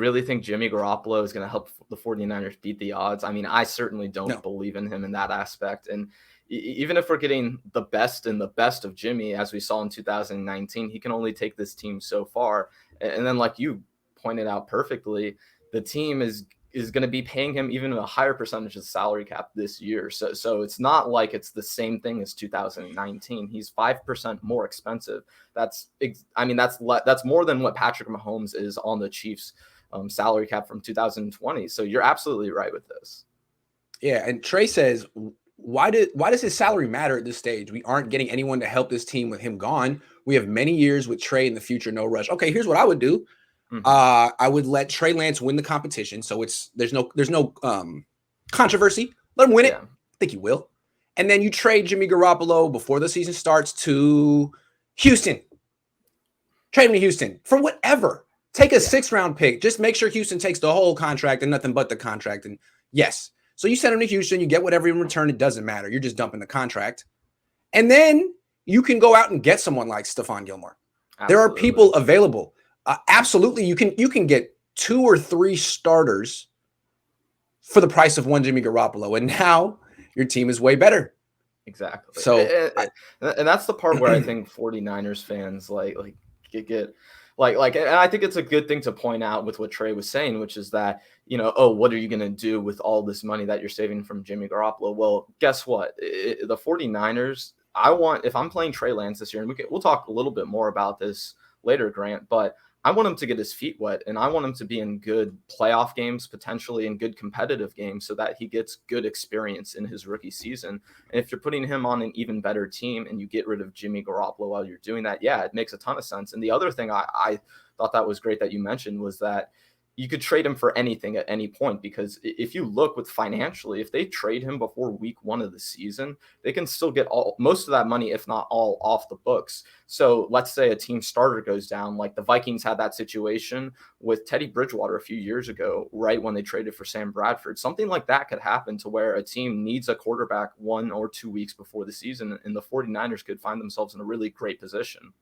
really think Jimmy Garoppolo is going to help the 49ers beat the odds? I mean, I certainly don't believe in him in that aspect. And even if we're getting the best and the best of Jimmy, as we saw in 2019, he can only take this team so far. And then, like you pointed out perfectly, the team is going to be paying him even a higher percentage of the salary cap this year. So it's not like it's the same thing as 2019. He's 5% more expensive. That's more than what Patrick Mahomes is on the Chiefs salary cap from 2020. So you're absolutely right with this. Yeah, and Trey says, why does his salary matter at this stage? We aren't getting anyone to help this team with him gone. We have many years with Trey in the future, no rush. Okay, here's what I would do. I would let Trey Lance win the competition, so there's no controversy. Let him win it. I think he will. And then you trade Jimmy Garoppolo before the season starts to Houston. Trade him to Houston for whatever. Take a 6th round pick. Just make sure Houston takes the whole contract and nothing but the contract. And yes, so you send him to Houston. You get whatever in return. It doesn't matter. You're just dumping the contract, and then you can go out and get someone like Stephon Gilmore. Absolutely. There are people available. Absolutely, you can get 2 or 3 starters for the price of one Jimmy Garoppolo, and now your team is way better. Exactly. So, and that's the part where I think 49ers fans get and I think it's a good thing to point out with what Trey was saying, which is that, what are you going to do with all this money that you're saving from Jimmy Garoppolo? Well, guess what? The 49ers, if I'm playing Trey Lance this year, and we'll talk a little bit more about this later, Grant, but I want him to get his feet wet, and I want him to be in good playoff games, potentially in good competitive games, so that he gets good experience in his rookie season. And if you're putting him on an even better team and you get rid of Jimmy Garoppolo while you're doing that, yeah, it makes a ton of sense. And the other thing I thought that was great that you mentioned was that you could trade him for anything at any point, because if you look with financially, if they trade him before week 1 of the season, they can still get most of that money, if not all, off the books. So let's say a team starter goes down, like the Vikings had that situation with Teddy Bridgewater a few years ago, right when they traded for Sam Bradford. Something like that could happen to where a team needs a quarterback 1 or 2 weeks before the season, and the 49ers could find themselves in a really great position.